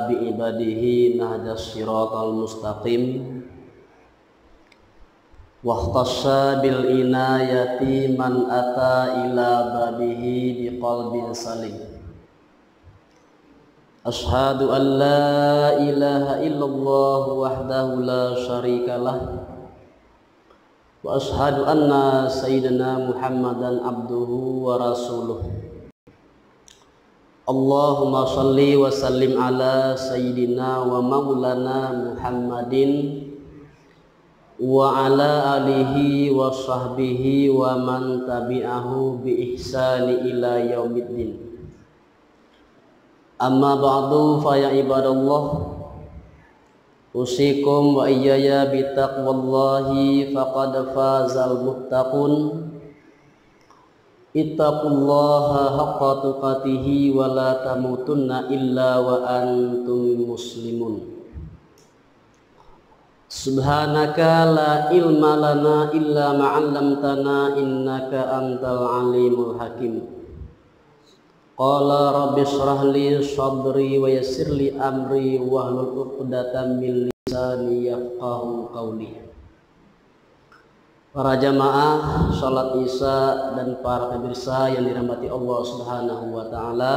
bi'ibadihi nahjas siratal mustaqim wahtassa bil inayati man ata ila babihi biqalbin salim. Ashhadu an la ilaha illallah wahdahu la syarikalah wa ashhadu anna sayyidina Muhammadan abduhu wa rasuluh. Allahumma salli wa sallim ala sayyidina wa maulana Muhammadin wa ala alihi wa sahbihi wa man tabi'ahu bi ihsani ila yaumiddin. Amma ba'du fa ya ibadallah, usikum wa iyaya bitaqwallahi faqad fazal muttaqun. Ittaqullaha haqqa tuqatihi wa la tamutunna illa wa antum muslimun. Subhanaka la ilma lana illa ma 'allamtana innaka antal alimul hakim. Qala rabbi shrah li sadri wa yassir li amri wahlul 'uqdatam min lisani yafqahu qawli. Para jamaah salat Isya dan para pemirsa yang dirahmati Allah Subhanahu wa taala,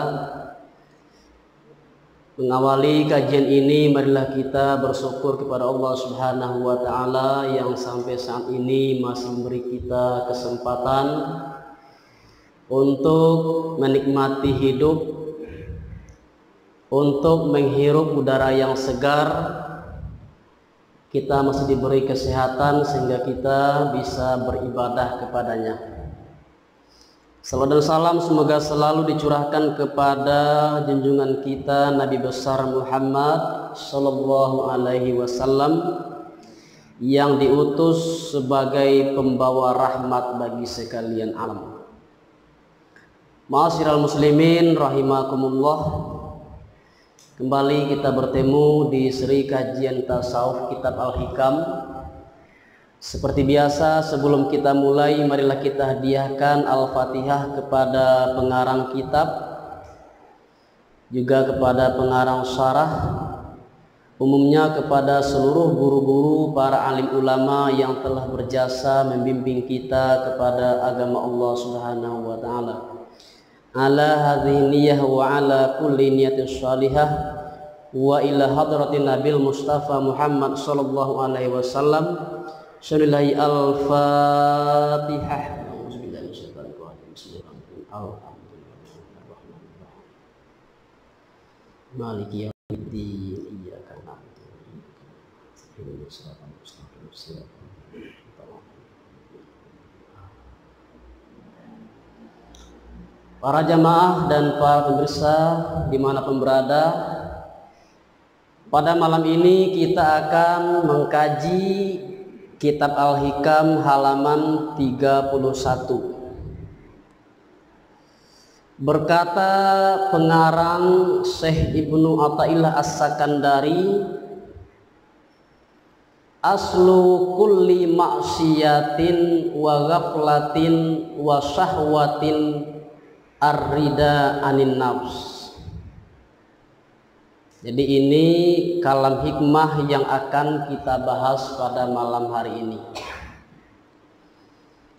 mengawali kajian ini marilah kita bersyukur kepada Allah Subhanahu wa taala yang sampai saat ini masih memberi kita kesempatan untuk menikmati hidup, untuk menghirup udara yang segar. Kita masih diberi kesehatan sehingga kita bisa beribadah kepadanya. Salawat dan salam semoga selalu dicurahkan kepada junjungan kita Nabi besar Muhammad sallallahu alaihi wasallam yang diutus sebagai pembawa rahmat bagi sekalian alam. Ma'asyiral muslimin rahimakumullah. Kembali kita bertemu di seri kajian tasawuf kitab Al-Hikam. Seperti biasa, sebelum kita mulai marilah kita hadiahkan Al-Fatihah kepada pengarang kitab, juga kepada pengarang syarah, umumnya kepada seluruh guru-guru para alim ulama yang telah berjasa membimbing kita kepada agama Allah Subhanahu wa taala. Ala hadhihi niyyah wa ala kulli niyatin shalihah wa ila hadratin nabil mustafa Muhammad sallallahu alaihi wasallam. Bismillahi al-Fatihah. Auzubillahi minasyaitonir rajim. Bismillahirrahmanirrahim. Maliki yaumiddin. Iyyaka na'budu wa iyyaka nasta'in. Para jamaah dan para pemirsa dimanapun berada, pada malam ini kita akan mengkaji kitab Al-Hikam halaman 31. Berkata pengarang Syekh Ibnu Athaillah As-Sakandari, aslu kulli maksiatin wa ghaflatin wa syahwatin ar-rida anin nafs. Jadi ini kalam hikmah yang akan kita bahas pada malam hari ini.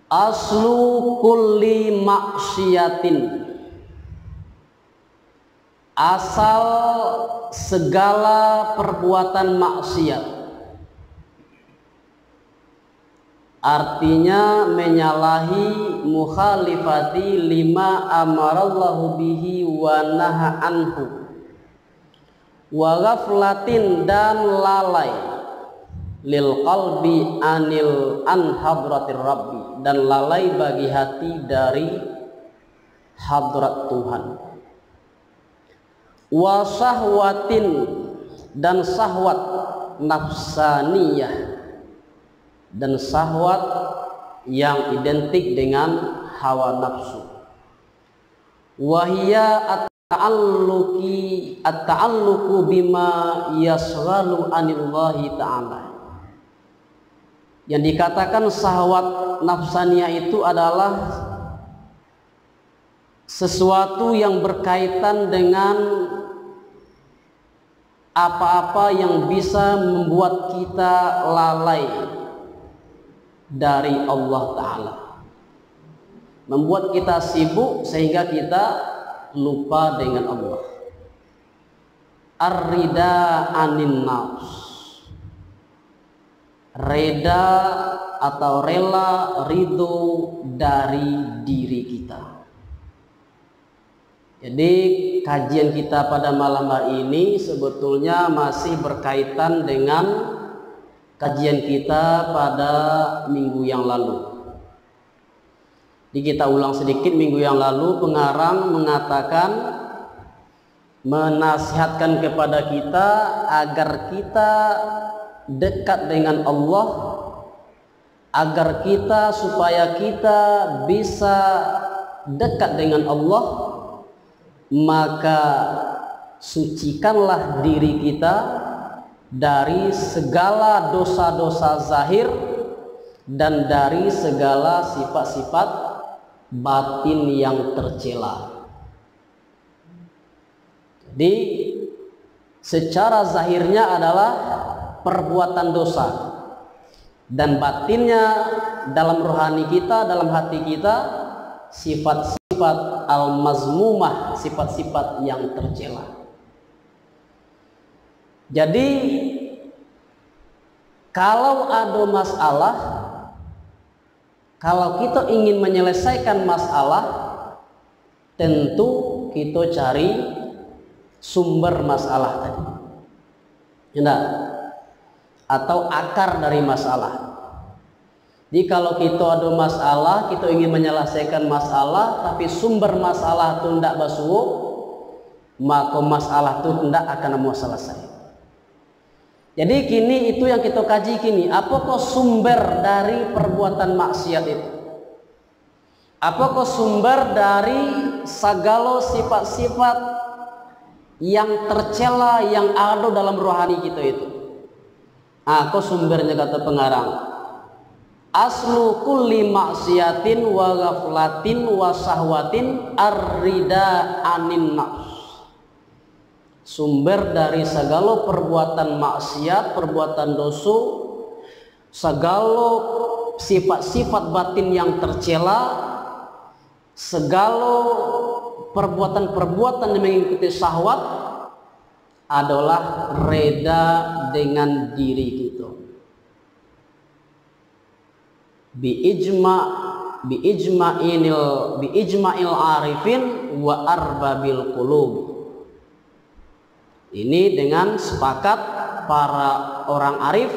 Aslu kulli maksiatin, asal segala perbuatan maksiat, artinya menyalahi mukhalifati lima amarallahu bihi wa naha anhu, wa ghaflatin dan lalai, lil qalbi anil an hadratir rabbi dan lalai bagi hati dari hadrat Tuhan, wa syahwatin dan syahwat nafsaniyah dan syahwat yang identik dengan hawa nafsu. Wahia at-ta'alluqu bima yasghalu anillahi ta'ala. Yang dikatakan syahwat nafsaniyah itu adalah sesuatu yang berkaitan dengan apa-apa yang bisa membuat kita lalai dari Allah Ta'ala, membuat kita sibuk sehingga kita lupa dengan Allah. Ar-rida anin nafs, reda atau rela, ridho dari diri kita. Jadi kajian kita pada malam hari ini sebetulnya masih berkaitan dengan kajian kita pada minggu yang lalu. Jadi kita ulang sedikit. Minggu yang lalu pengarang mengatakan, menasihatkan kepada kita agar kita dekat dengan Allah, agar kita supaya kita bisa dekat dengan Allah, maka sucikanlah diri kita dari segala dosa-dosa zahir dan dari segala sifat-sifat batin yang tercela. Jadi secara zahirnya adalah perbuatan dosa, dan batinnya dalam rohani kita, dalam hati kita, sifat-sifat al-mazmumah, sifat-sifat yang tercela. Jadi kalau ada masalah, kalau kita ingin menyelesaikan masalah, tentu kita cari sumber masalah tadi, enggak? Atau akar dari masalah. Jadi kalau kita ada masalah, kita ingin menyelesaikan masalah, tapi sumber masalah itu tidak basuh, maka masalah itu tidak akan mau selesai. Jadi kini itu yang kita kaji kini. Apakah sumber dari perbuatan maksiat itu? Apakah sumber dari segala sifat-sifat yang tercela yang ada dalam rohani kita itu? Kok sumbernya kata pengarang? Aslu kulli maksiatin wa ghaflatin wa sahwatin ar-rida anin nafs. Sumber dari segala perbuatan maksiat, perbuatan dosa, segala sifat-sifat batin yang tercela, segala perbuatan-perbuatan yang mengikuti syahwat adalah reda dengan diri kita. Biijma'il arifin wa arbabil qulub. Ini dengan sepakat para orang arif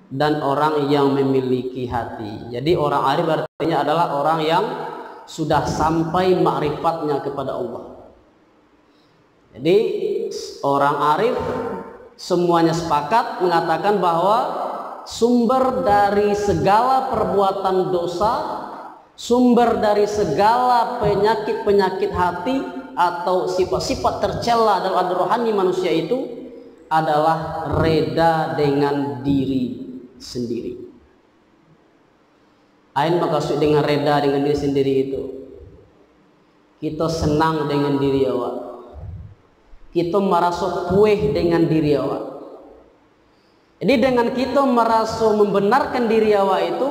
dan orang yang memiliki hati. Jadi orang arif artinya adalah orang yang sudah sampai ma'rifatnya kepada Allah. Jadi orang arif semuanya sepakat mengatakan bahwa sumber dari segala perbuatan dosa, sumber dari segala penyakit-penyakit hati atau sifat-sifat tercela dalam rohani manusia itu adalah reda dengan diri sendiri. Ain maksud dengan reda dengan diri sendiri itu, kita senang dengan diri awak, kita merasa puas dengan diri awak. Jadi dengan kita merasa membenarkan diri awak itu,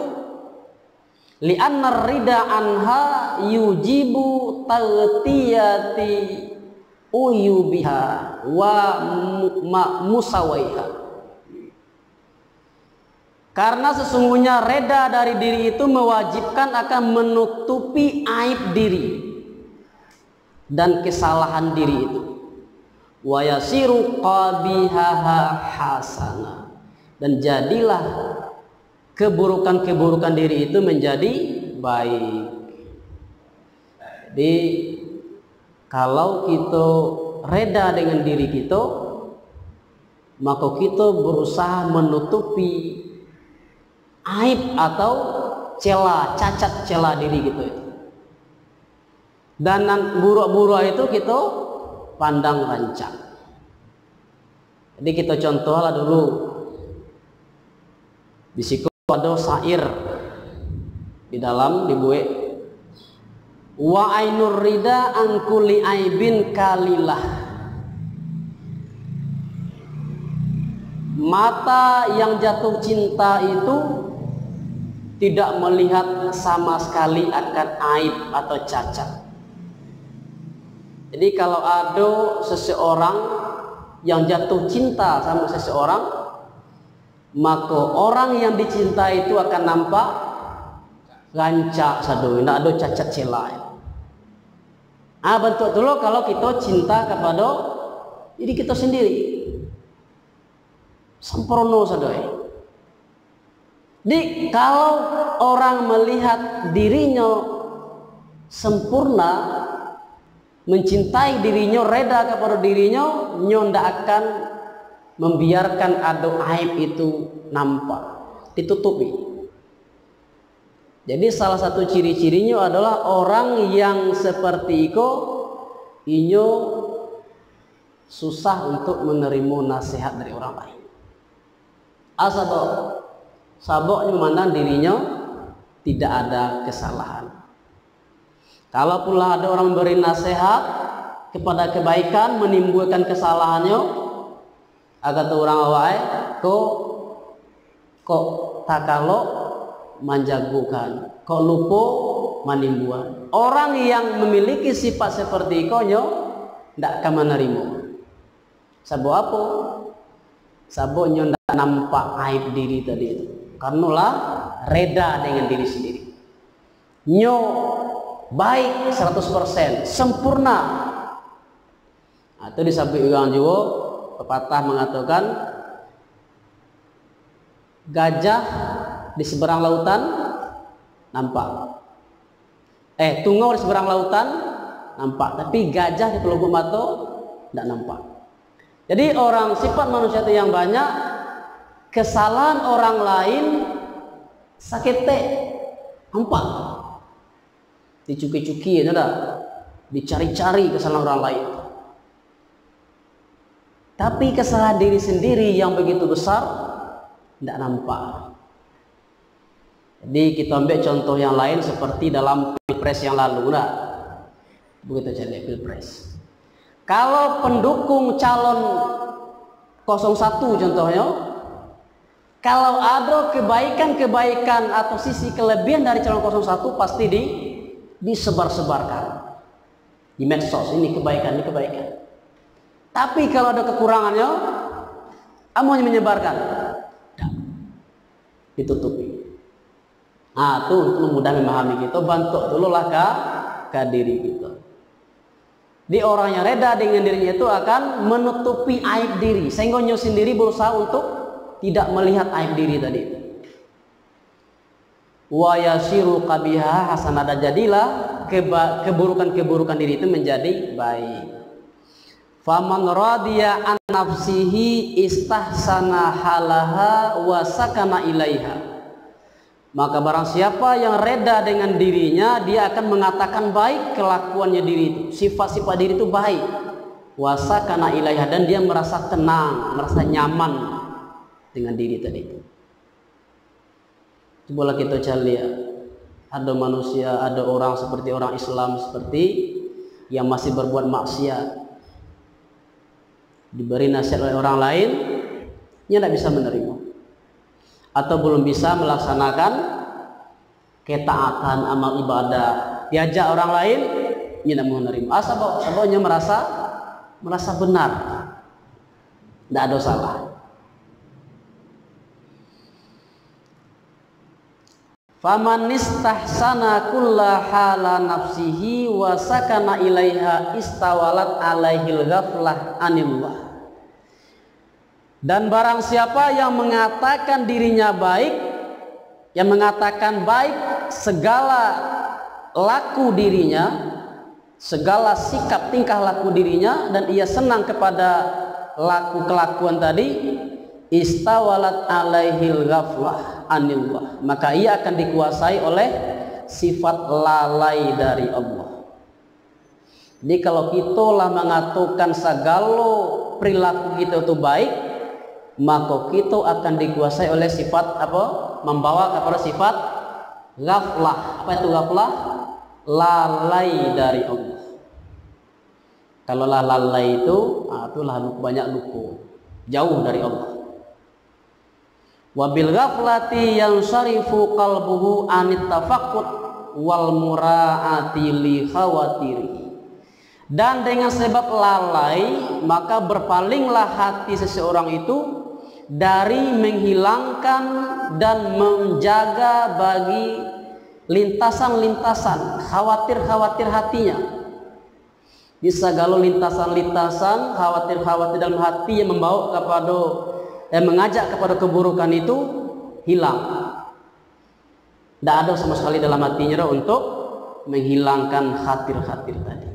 li'anna rida anha yujibu taghtiyati uyubiha wa musawaiha. Karena sesungguhnya reda dari diri itu mewajibkan akan menutupi aib diri dan kesalahan diri itu. Wa yasiru qabihaha hasana. Dan jadilah keburukan-keburukan diri itu menjadi baik. Jadi kalau kita reda dengan diri kita, maka kita berusaha menutupi aib atau celah, cacat celah diri kita itu. Dan buruk-buruk itu kita pandang rancang. Jadi kita contohlah dulu. Di situ ada syair di dalam dibuat, wa ainur rida an kulli aibin kalilah. mata yang jatuh cinta itu tidak melihat sama sekali akan aib atau cacat. Jadi kalau ada seseorang yang jatuh cinta sama seseorang, maka orang yang dicinta itu akan nampak rancak sadu, tidak ada cacat celah. Bentuk dulu kalau kita cinta kepada diri kita sendiri, sempurna sadu. Jadi kalau orang melihat dirinya sempurna, mencintai dirinya, reda kepada dirinya, ndak akan membiarkan ada aib itu nampak, ditutupi. Jadi salah satu ciri-cirinya adalah orang yang seperti itu, inyo susah untuk menerima nasihat dari orang lain. Saboknya memandang dirinya tidak ada kesalahan. Kalaupun ada orang memberi nasihat kepada kebaikan menimbulkan kesalahannya, agak orang awai kok takalo menjagokan, kok lupa menimbulkan. Orang yang memiliki sifat seperti itu tidak akan menerima. Sabuk apa? Sabuknya tidak nampak aib diri tadi itu. Karenalah reda dengan diri sendiri. Nyo baik 100%, sempurna. Atau disabik orang Jawa, pepatah mengatakan gajah di seberang lautan nampak. Tungau di seberang lautan nampak, tapi gajah di pelupuk mata tidak nampak. Jadi orang sifat manusia itu yang banyak, kesalahan orang lain sakit nampak, dicuki-cuki, dicari-cari kesalahan orang lain. Tapi kesalahan diri sendiri yang begitu besar tidak nampak. Jadi kita ambil contoh yang lain seperti dalam pilpres yang lalu, begitu jadi pilpres. Kalau pendukung calon 01 contohnya, kalau ada kebaikan-kebaikan atau sisi kelebihan dari calon 01 pasti disebar-sebarkan di medsos, ini kebaikan, ini kebaikan. Tapi kalau ada kekurangannya, amanya menyebarkan, ditutupi. Itu untuk mudah memahami kita, bantu dulu lah ke diri kita. Di orang yang reda dengan dirinya itu akan menutupi aib diri, sehingga nyo sendiri berusaha untuk tidak melihat aib diri tadi. Wa yasiru qabiha hasanah, jadilah keburukan-keburukan diri itu menjadi baik. Faman radiya an nafsihi istahsana halaha wa sakana ilaiha. Maka barang siapa yang reda dengan dirinya, dia akan mengatakan baik kelakuannya diri itu, sifat-sifat diri itu baik. Wa sakana ilaiha, dan dia merasa tenang, merasa nyaman dengan diri tadi itu. Cobalah kita cari lihat, ada manusia, ada orang seperti orang Islam seperti yang masih berbuat maksiat, diberi nasihat oleh orang lain, dia tidak bisa menerima, atau belum bisa melaksanakan ketaatan amal ibadah, diajak orang lain, dia tidak mau menerima. Sebabnya merasa benar, tidak ada salah. Faman istahsana kulla hala nafsihi wa sakana ilaiha istawalat alaihil ghaflah anillah. Dan barang siapa yang mengatakan dirinya baik, yang mengatakan baik segala laku dirinya, segala sikap tingkah laku dirinya, dan ia senang kepada laku kelakuan tadi, istawalat alaihil ghaflah anillah, maka ia akan dikuasai oleh sifat lalai dari Allah. Jadi kalau kita lah mengatakan segala perilaku kita itu baik, maka kita akan dikuasai oleh sifat apa? Membawa kepada sifat ghaflah. Apa itu ghaflah? Lalai dari Allah. Kalau lalai itu, itulah banyak lupa, jauh dari Allah. Wabil ghaflati yansarifu qalbuhu anit tafakkur wal muraati li khawatiri. Dan dengan sebab lalai maka berpalinglah hati seseorang itu dari menghilangkan dan menjaga bagi lintasan-lintasan khawatir-khawatir hatinya. Bisa galau lintasan-lintasan khawatir-khawatir dalam hati yang membawa kepada mengajak kepada keburukan itu hilang. Tidak ada sama sekali dalam hatinya untuk menghilangkan khawatir-khawatir tadi.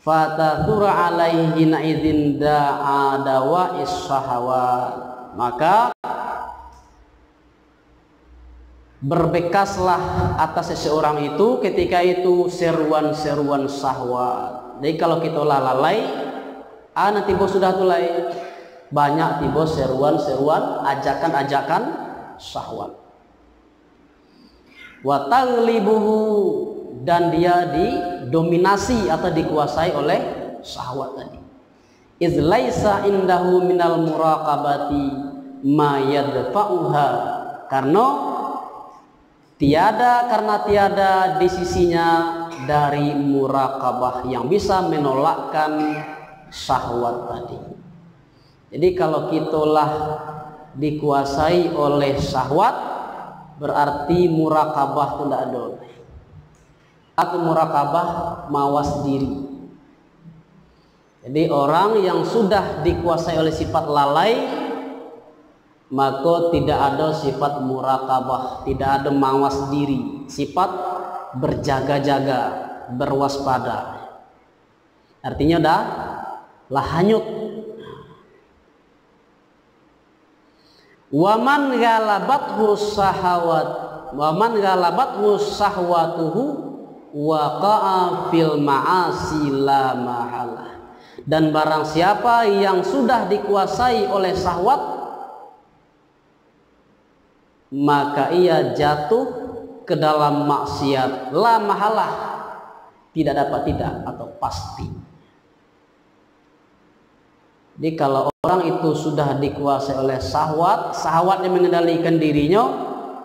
Fatathura alaihi na'idhin da'a dawa'is syahawat. Maka berbekaslah atas seseorang itu ketika itu seruan-seruan syahwat. Jadi kalau kita lalai, nanti bos sudah mulai banyak tiba seruan-seruan, ajakan-ajakan syahwat. Wa taghlibuhu, dan dia didominasi atau dikuasai oleh syahwat tadi. Iz laisa indahu minal muraqabati ma yadfa'uha, karena tiada di sisinya dari muraqabah yang bisa menolakkan syahwat tadi. Jadi kalau kitalah dikuasai oleh syahwat, berarti muraqabah itu tidak ada. Atau muraqabah mawas diri. Jadi orang yang sudah dikuasai oleh sifat lalai, maka tidak ada sifat muraqabah, tidak ada mawas diri, sifat berjaga-jaga, berwaspada. Artinya dah hanyut. Waman ghalabathu sahawat, waman ghalabathu sahwatuhu waqa'a fil ma'asi la mahalah. Dan barang siapa yang sudah dikuasai oleh syahwat, maka ia jatuh ke dalam maksiat la mahalah, tidak dapat tidak atau pasti. Jadi kalau orang itu sudah dikuasai oleh syahwat, syahwat yang mengendalikan dirinya,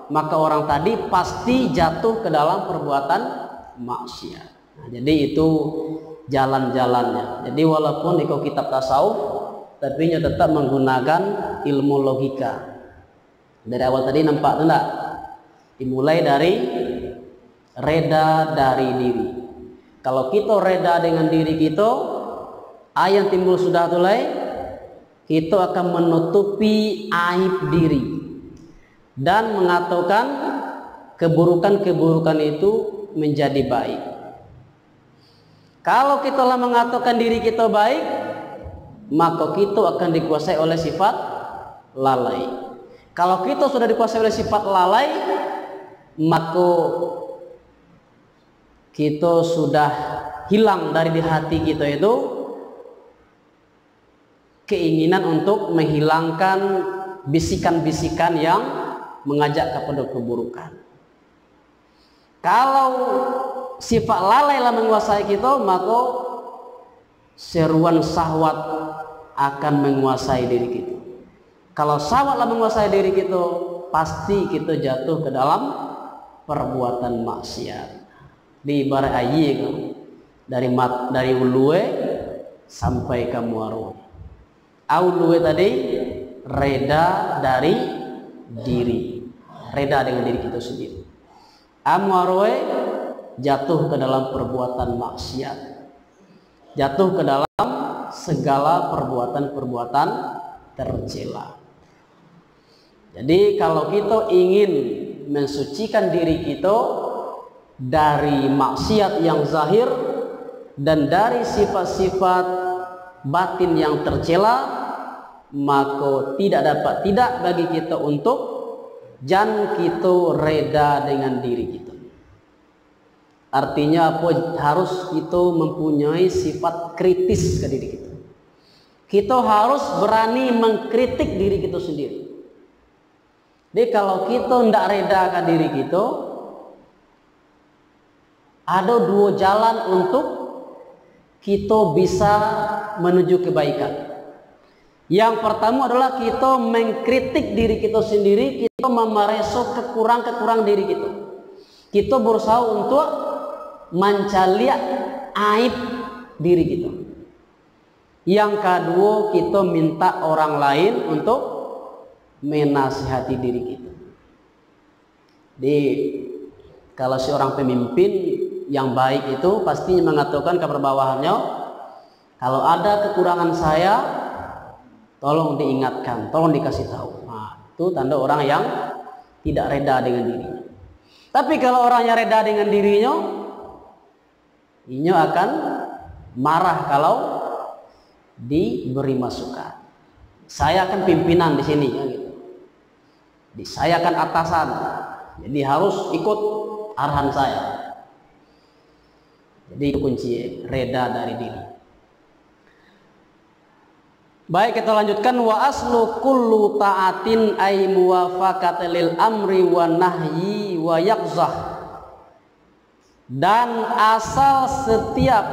maka orang tadi pasti jatuh ke dalam perbuatan maksiat. Nah, jadi itu jalan-jalannya. Jadi walaupun ikut kitab tasawuf, tapi nya tetap menggunakan ilmu logika. Dari awal tadi nampak enggak? Dimulai dari reda dari diri. Kalau kita reda dengan diri kita, yang timbul sudah mulai, kita akan menutupi aib diri dan mengatakan keburukan-keburukan itu menjadi baik. Kalau kita telah mengatakan diri kita baik, maka kita akan dikuasai oleh sifat lalai. Kalau kita sudah dikuasai oleh sifat lalai, maka kita sudah hilang dari di hati kita itu keinginan untuk menghilangkan bisikan-bisikan yang mengajak kepada keburukan. Kalau sifat lalai lah menguasai kita, maka seruan syahwat akan menguasai diri kita. Kalau syahwat lah menguasai diri kita, pasti kita jatuh ke dalam perbuatan maksiat. Di ibarat ayi dari uluwe sampai ke muarwa. Uluwe tadi reda dari diri, reda dengan diri kita sendiri. Amwarwe jatuh ke dalam perbuatan maksiat, jatuh ke dalam segala perbuatan-perbuatan tercela. Jadi kalau kita ingin mensucikan diri kita dari maksiat yang zahir dan dari sifat-sifat batin yang tercela, maka tidak dapat tidak bagi kita untuk jan kita reda dengan diri kita. Artinya apa? Harus kita mempunyai sifat kritis ke diri kita. Kita harus berani mengkritik diri kita sendiri. Jadi kalau kita tidak reda ke diri kita, ada dua jalan untuk kita bisa menuju kebaikan. Yang pertama adalah kita mengkritik diri kita sendiri, kita memereso kekurang diri kita. Kita berusaha untuk mencari aib diri kita. Yang kedua, kita minta orang lain untuk menasihati diri kita. Jadi kalau seorang pemimpin yang baik itu pastinya mengatakan kepada bawahannya, kalau ada kekurangan saya, tolong diingatkan, tolong dikasih tahu. Nah, itu tanda orang yang tidak reda dengan dirinya. Tapi kalau orangnya reda dengan dirinya, dia akan marah kalau diberi masukan. Saya akan pimpinan di sini, ya gitu. Saya akan atasan, jadi harus ikut arahan saya. Jadi kunci reda dari diri. Baik, kita lanjutkan. Wa aslu kullu ta'atin ay muwafaqatan lil amri wa nahyi wa yaqzah. Dan asal setiap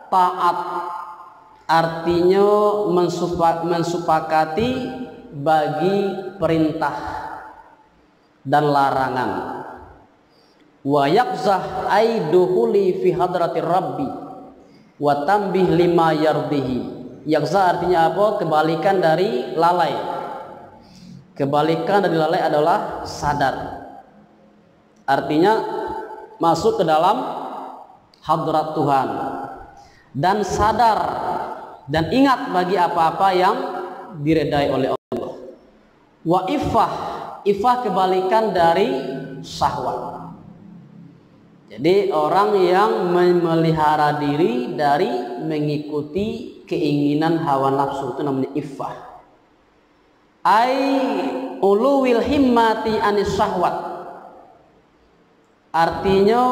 taat artinya mensupakati bagi perintah dan larangan. Wa yaqzah ay dukhuli fi hadratir rabbi wa tambih lima yardihi. Yaqzah artinya apa? Kebalikan dari lalai. Kebalikan dari lalai adalah sadar. Artinya masuk ke dalam hadrat Tuhan dan sadar dan ingat bagi apa-apa yang diredai oleh Allah. Wa ifah kebalikan dari syahwat. Jadi orang yang memelihara diri dari mengikuti keinginan hawa nafsu itu namanya iffah. Ai uluwil himmati anis syahwat. Artinya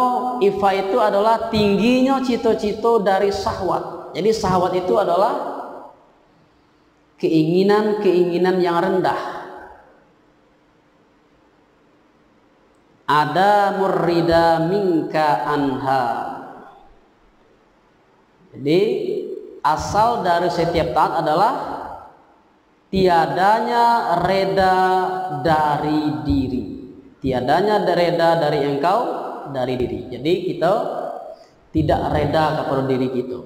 iffah itu adalah tingginya cita-cita dari syahwat. Jadi syahwat itu adalah keinginan-keinginan yang rendah. Ada murrida minka anha. Jadi asal dari setiap taat adalah tiadanya reda dari diri. Tiadanya reda dari engkau dari diri. Jadi kita tidak reda kepada diri kita.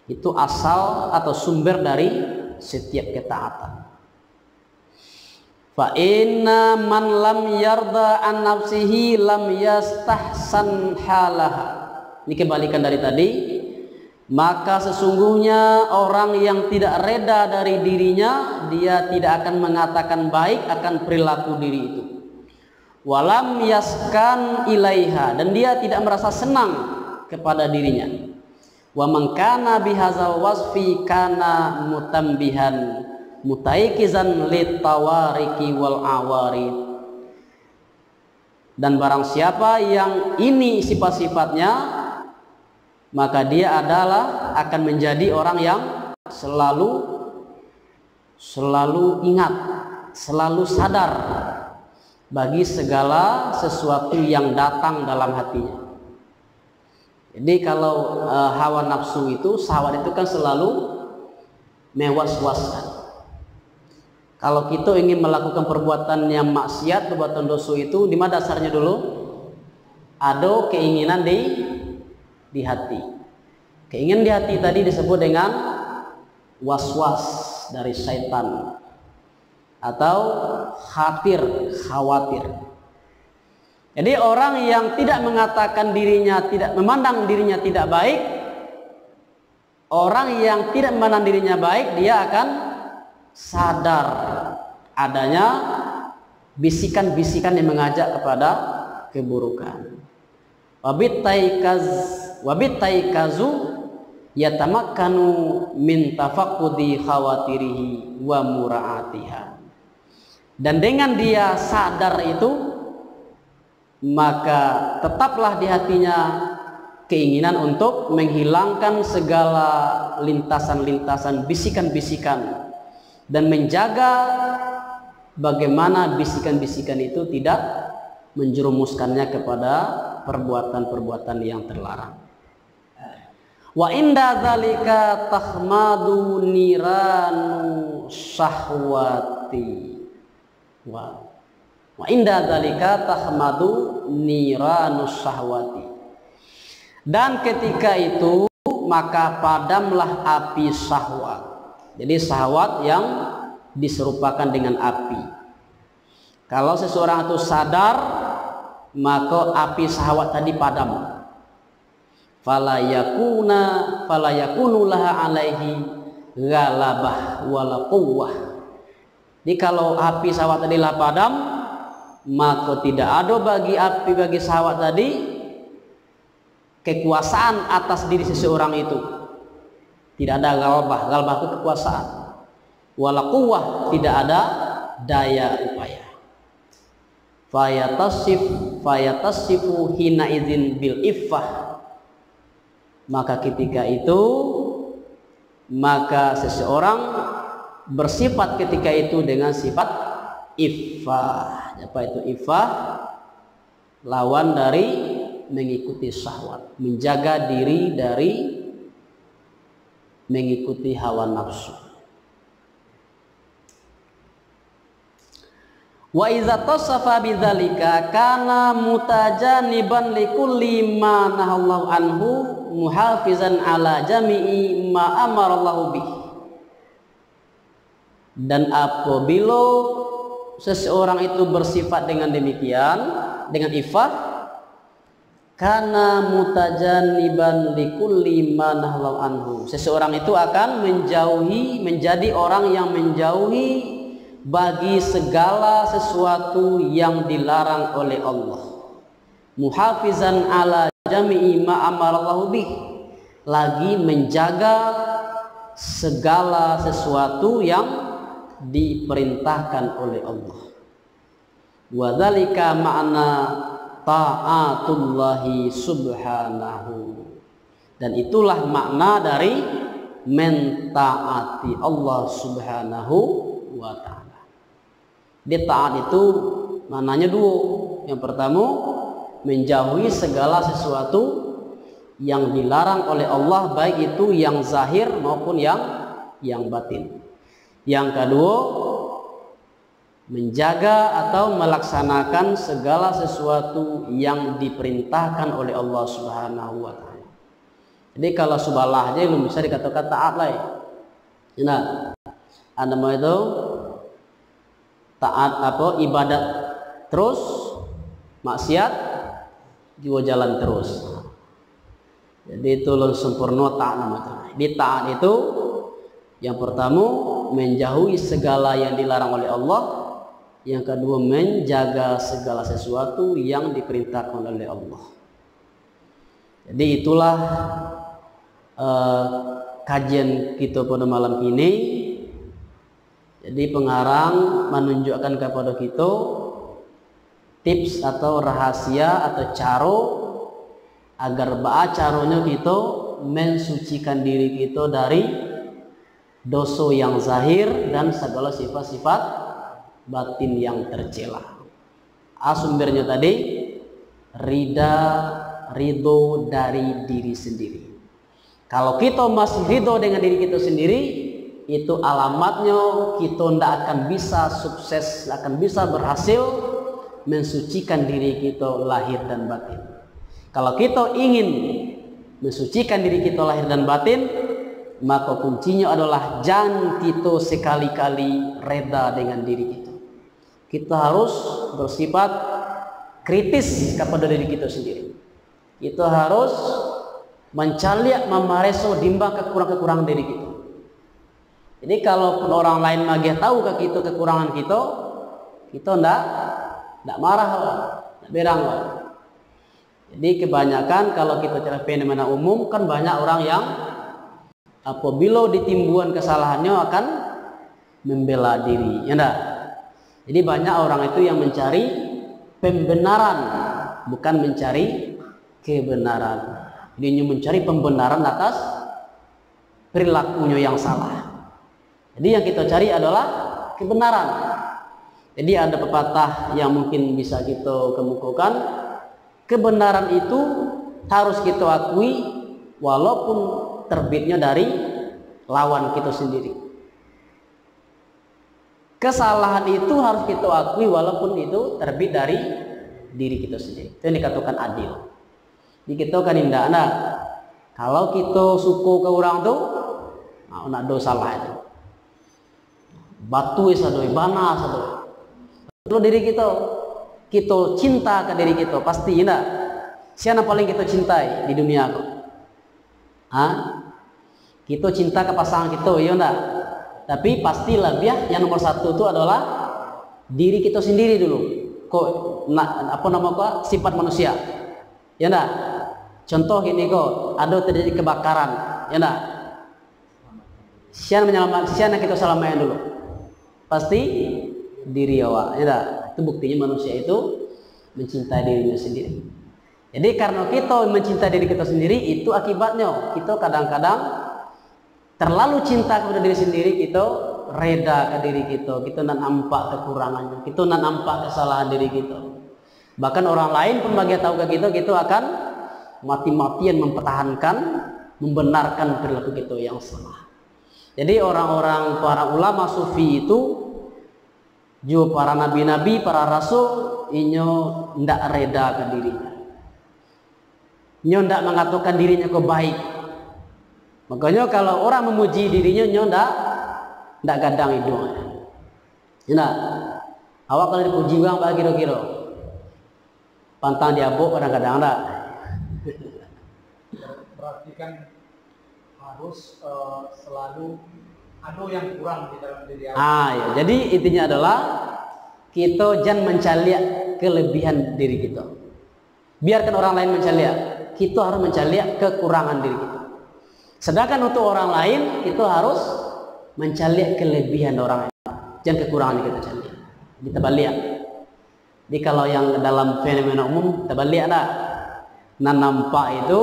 Itu asal atau sumber dari setiap ketaatan. Fa inna man lam yarda an nafsihi lam yastahsan halaha. Ini kebalikan dari tadi. Maka sesungguhnya orang yang tidak reda dari dirinya, dia tidak akan mengatakan baik akan perilaku diri itu. Walam yaskan ilaiha, dan dia tidak merasa senang kepada dirinya. Wa man kana bihadzal wasfi kana mutambihan mutaikizan litawariki wal awarid. Dan barang siapa yang ini sifat-sifatnya, maka dia adalah akan menjadi orang yang selalu ingat, selalu sadar bagi segala sesuatu yang datang dalam hatinya. Jadi kalau hawa nafsu itu, syahwat itu kan selalu mewas-waskan. Kalau kita ingin melakukan perbuatan yang maksiat, perbuatan dosa itu, di mana dasarnya dulu? Ada keinginan di hati. Keinginan di hati tadi disebut dengan was-was dari syaitan atau khawatir. Jadi orang yang tidak mengatakan dirinya tidak memandang dirinya tidak baik, orang yang tidak memandang dirinya baik, dia akan sadar adanya bisikan-bisikan yang mengajak kepada keburukan. Wabitaikazu yatamakkanu min tafaqqudi khawatirihi wa mura'atiha. Dan dengan dia sadar itu, maka tetaplah di hatinya keinginan untuk menghilangkan segala lintasan-lintasan bisikan-bisikan dan menjaga bagaimana bisikan-bisikan itu tidak menjerumuskannya kepada perbuatan-perbuatan yang terlarang. Wa inda dzalika tahmadu niranu syahwati. Wa inda dzalika tahmadu niranu syahwati. Dan ketika itu maka padamlah api syahwat. Jadi syahwat yang diserupakan dengan api. Kalau seseorang itu sadar, maka api syahwat tadi padam. Fala yakunu laha alaihi ghalabah wala quwwah. Jadi kalau api syahwat tadi lah padam, maka tidak ada bagi syahwat tadi kekuasaan atas diri seseorang itu. Tidak ada ghalabah itu kekuasaan. Wala quwwah, tidak ada daya upaya. Fayatasifu hina idzin bil iffah. Maka ketika itu maka seseorang bersifat ketika itu dengan sifat iffah. Apa itu iffah? Lawan dari mengikuti syahwat, menjaga diri dari mengikuti hawa nafsu. Wa idza tasafa bidzalika kana mutajaniban likulli ma nahallahu anhu muhafizan ala jami'i ma amarallahu bih. Dan apabila seseorang itu bersifat dengan demikian, dengan iffah, kana mutajaniban likulli ma nahallahu anhu, seseorang itu akan menjadi orang yang menjauhi bagi segala sesuatu yang dilarang oleh Allah. Muhafizan ala jami'i ma amarallahu bih, lagi menjaga segala sesuatu yang diperintahkan oleh Allah. Wa dzalika ma'na ta'atullahi subhanahu. Dan itulah makna dari mentaati Allah subhanahu wa ta'ala. Di taat itu maknanya dua. Yang pertama, menjauhi segala sesuatu yang dilarang oleh Allah, baik itu yang zahir maupun yang batin. Yang kedua, menjaga atau melaksanakan segala sesuatu yang diperintahkan oleh Allah Subhanahu wa taala. Jadi kalau subalah aja belum bisa dikatakan taat lah ya. Nah, Anda mau itu taat apa? Ibadat terus, maksiat juga jalan terus. Jadi itu sempurna taat namanya. Di taat itu yang pertama menjauhi segala yang dilarang oleh Allah, yang kedua menjaga segala sesuatu yang diperintahkan oleh Allah. Jadi itulah kajian kita pada malam ini. Jadi pengarang menunjukkan kepada kita tips atau rahasia atau cara agar caranya kita mensucikan diri kita dari dosa yang zahir dan segala sifat-sifat batin yang tercela. Sumbernya tadi ridho dari diri sendiri. Kalau kita masih ridho dengan diri kita sendiri, itu alamatnya kita tidak akan bisa sukses, akan bisa berhasil mensucikan diri kita lahir dan batin. Kalau kita ingin mensucikan diri kita lahir dan batin, maka kuncinya adalah jangan kita sekali-kali reda dengan diri kita. Kita harus bersifat kritis kepada diri kita sendiri. Kita harus mencaliak, memareso, timbang kekurangan diri kita. Jadi kalaupun orang lain magih tahu ke kita kekurangan kita ndak marah, ndak berang. Jadi kebanyakan kalau kita cara fenomena umum kan banyak orang yang apabila ditimbuhan kesalahannya akan membela diri, ya enggak? Jadi banyak orang itu yang mencari pembenaran, bukan mencari kebenaran. Dia mencari pembenaran atas perilakunya yang salah. Jadi yang kita cari adalah kebenaran. Jadi ada pepatah yang mungkin bisa kita kemukakan, kebenaran itu harus kita akui walaupun terbitnya dari lawan kita sendiri. Kesalahan itu harus kita akui walaupun itu terbit dari diri kita sendiri. Itu yang dikatakan adil. Jadi kita kan indah. Nah, kalau kita suku ke orang tuh, nak dosa salah itu. Batu sadoi, bana sadoi. Kalau diri kita cinta ke diri kita, pasti indah. Siapa paling kita cintai di dunia aku? Kita cinta ke pasangan kita, ya enggak? Tapi pastilah yang nomor satu itu adalah diri kita sendiri dulu. Sifat manusia, ya enggak? Contoh gini ada terjadi kebakaran, ya enggak? Siapa kita selamain dulu? Pasti diri awak, ya enggak? Itu buktinya manusia itu mencintai dirinya sendiri. Jadi karena kita mencintai diri kita sendiri, itu akibatnya kita kadang-kadang terlalu cinta kepada diri sendiri, kita reda ke diri kita nak nampak kekurangannya, kita nak nampak kesalahan diri kita. Bahkan orang lain pun bagi tahu ke kita akan mati-matian mempertahankan, membenarkan perilaku kita yang salah. Jadi orang-orang para ulama sufi itu, juga para nabi-nabi, para rasul, inyo ndak reda ke dirinya. Inyo ndak mengatakan dirinya kebaik. Makanya kalau orang memuji dirinya, inyo ndak gadang hidung. Ya, awak kalau dipuji bang, pak kira-kira pantang diabuk kadang-kadang ndak. Berarti kan harus selalu ada yang kurang di dalam diri awak. Ya. Jadi intinya adalah kita jangan mencaliak kelebihan diri kita. Biarkan orang lain mencaliak, kita harus mencaliak kekurangan diri kita. Sedangkan untuk orang lain kita harus mencaliak kelebihan orang lain, jangan kekurangan kita caliak. Kita balik. Jadi kalau yang dalam fenomena umum kita balik nak nampak itu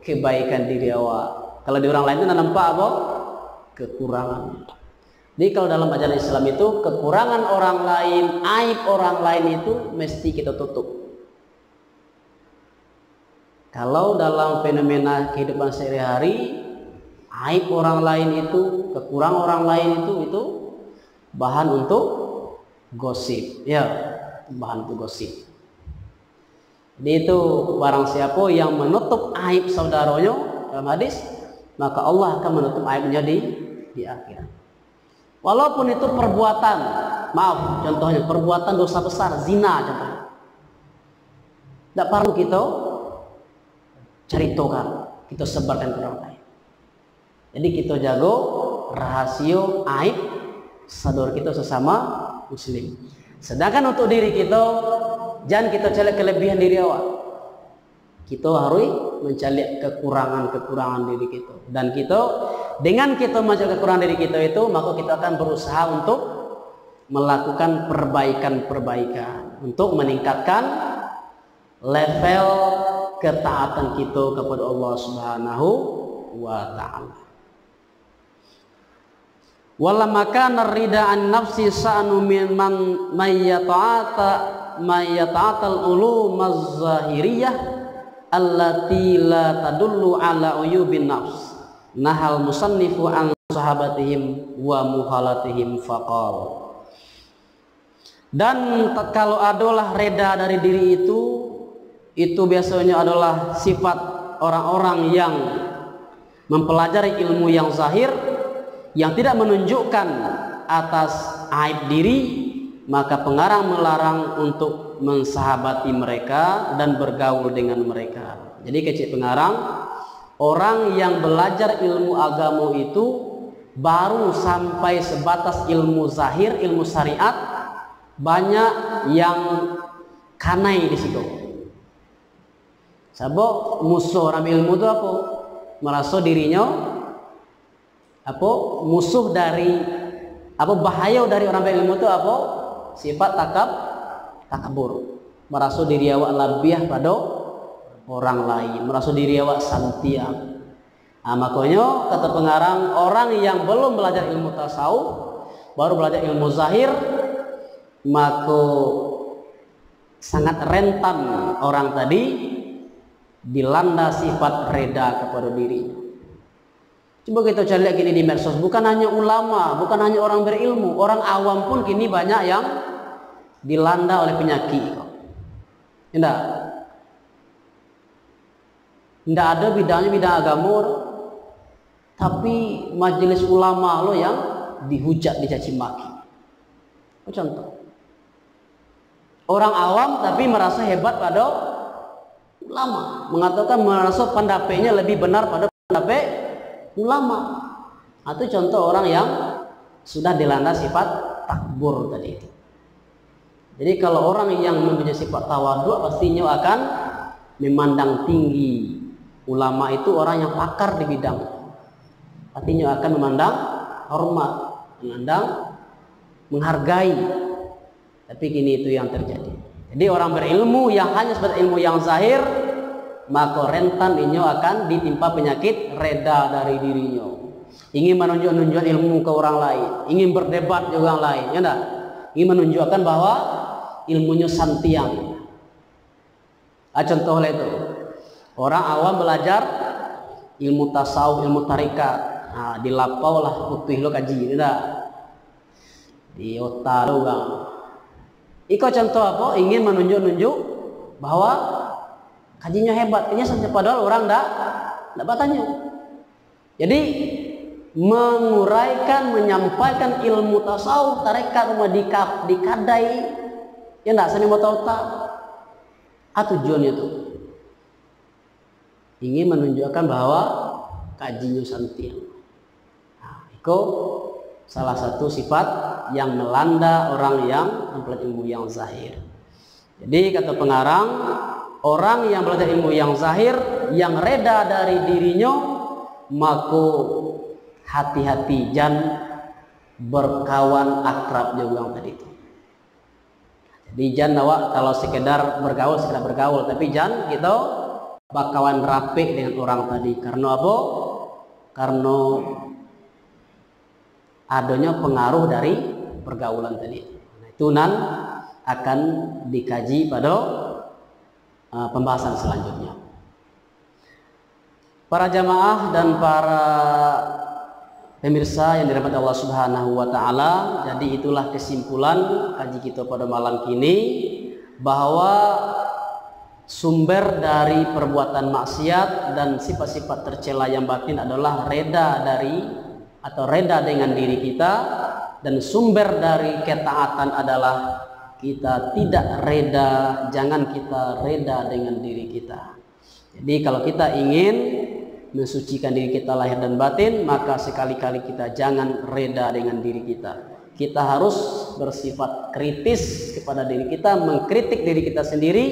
kebaikan diri awak. Kalau di orang lain itu nampak apa? Kekurangan. Jadi kalau dalam ajaran Islam itu kekurangan orang lain, aib orang lain itu mesti kita tutup. Kalau dalam fenomena kehidupan sehari-hari, aib orang lain itu, kekurangan orang lain itu bahan untuk gosip, ya, bahan untuk gosip. Jadi itu barang siapa yang menutup aib saudaranya dalam hadis, maka Allah akan menutup aibnya di akhirat. Walaupun itu perbuatan, maaf, contohnya perbuatan dosa besar, zina contohnya, tidak perlu kita ceritakan, kita sebarkan ke orang lain. Jadi kita jago rahasia aib saudara kita sesama muslim. Sedangkan untuk diri kita, jangan kita cari kelebihan diri awak. Kita harus mencari kekurangan diri kita. Dan kita, dengan kita mencari kekurangan diri kita itu, maka kita akan berusaha untuk melakukan perbaikan-perbaikan untuk meningkatkan level ketaatan kita kepada Allah Subhanahu wa ta'ala. Wala makana rida an nafsi sa'nu min man yata'atal ulum az-zahiriyah allati la tadullu ala uyubin nafs. Nahal musannifu an sahabatihim wa muhalatihim faqal. Dan kalau adalah reda dari diri itu biasanya adalah sifat orang-orang yang mempelajari ilmu yang zahir, yang tidak menunjukkan atas aib diri, maka pengarang melarang untuk mensahabati mereka dan bergaul dengan mereka. Jadi kecil pengarang, orang yang belajar ilmu agama itu baru sampai sebatas ilmu zahir, ilmu syariat, banyak yang kanai di situ. Sebab musuh orang ilmu itu apa? Merasa dirinya apa? Musuh dari apa? Bahaya dari orang ilmu itu apa? Sifat takabur. Merasa diri awak lebih pada orang lain, merasa diri awak santiang. Makanya kata pengarang, orang yang belum belajar ilmu tasawuf, baru belajar ilmu zahir, maka sangat rentan orang tadi dilanda sifat reda kepada dirinya. Coba kita cari lihat gini di medsos, bukan hanya ulama, bukan hanya orang berilmu, orang awam pun kini banyak yang dilanda oleh penyakit. Tidak ada bidangnya bidang agama, tapi majelis ulama lo yang dihujat, dicaci maki. Contoh, orang awam tapi merasa hebat pada ulama, mengatakan merasa pendapatnya lebih benar pada pendapat ulama. Atau contoh orang yang sudah dilanda sifat takbur tadi itu. Jadi kalau orang yang mempunyai sifat tawadhu pastinya akan memandang tinggi ulama itu orang yang pakar di bidang. Artinya akan memandang hormat, memandang menghargai. Tapi kini itu yang terjadi. Jadi orang berilmu yang hanya sebatas ilmu yang zahir, maka rentan inyo akan ditimpa penyakit reda dari dirinya. Ingin menunjuk-nunjuk ilmu ke orang lain, ingin berdebat dengan orang lain, ya enggak? Ingin menunjukkan bahwa ilmunya santiang. Contoh itu, orang awam belajar ilmu tasawuf, ilmu tarikat, dilapau lah putih lo kaji, tidak? Di otak lo bang. Iko contoh apa? Ingin menunjuk-nunjuk bahwa kajinya hebat, ini sampai padahal orang tidak bertanya. Jadi menguraikan, menyampaikan ilmu tasawuf, tarekat, rumah dikadai, ya tidak seni motor tak. Tujuannya itu ingin menunjukkan bahwa kajinya santiang. Itu salah satu sifat yang melanda orang yang mempelajari ilmu yang zahir. Jadi kata pengarang, orang yang belajar ilmu yang zahir, yang reda dari dirinya, maka hati-hati jangan berkawan akrab juga tadi itu. Jadi jangan awak kalau sekedar bergaul, tapi jangan kita bakawan rapi dengan orang tadi. Karena apa? Karena adanya pengaruh dari pergaulan tadi. Itu akan dikaji pada pembahasan selanjutnya. Para jamaah dan para pemirsa yang dirahmati Allah Subhanahu wa taala, jadi itulah kesimpulan kaji kita pada malam kini, bahwa sumber dari perbuatan maksiat dan sifat-sifat tercela yang batin adalah reda dengan diri kita, dan sumber dari ketaatan adalah kita tidak reda, jangan kita reda dengan diri kita. Jadi kalau kita ingin mensucikan diri kita lahir dan batin, maka sekali-kali kita jangan reda dengan diri kita. Kita harus bersifat kritis kepada diri kita, mengkritik diri kita sendiri,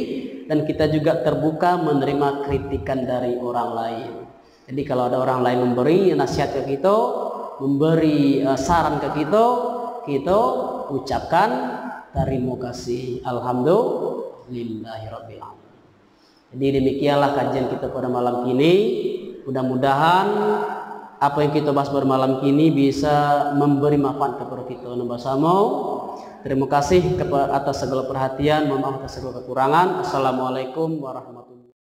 dan kita juga terbuka menerima kritikan dari orang lain. Jadi kalau ada orang lain memberi nasihat ke kita, memberi saran ke kita, kita ucapkan terima kasih, alhamdulillahirabbil alamin. Jadi demikianlah kajian kita pada malam ini. Mudah-mudahan apa yang kita bahas pada malam ini bisa memberi manfaat kepada kita bersama. Terima kasih atas segala perhatian, mohon maaf atas segala kekurangan. Assalamualaikum warahmatullahi wabarakatuh.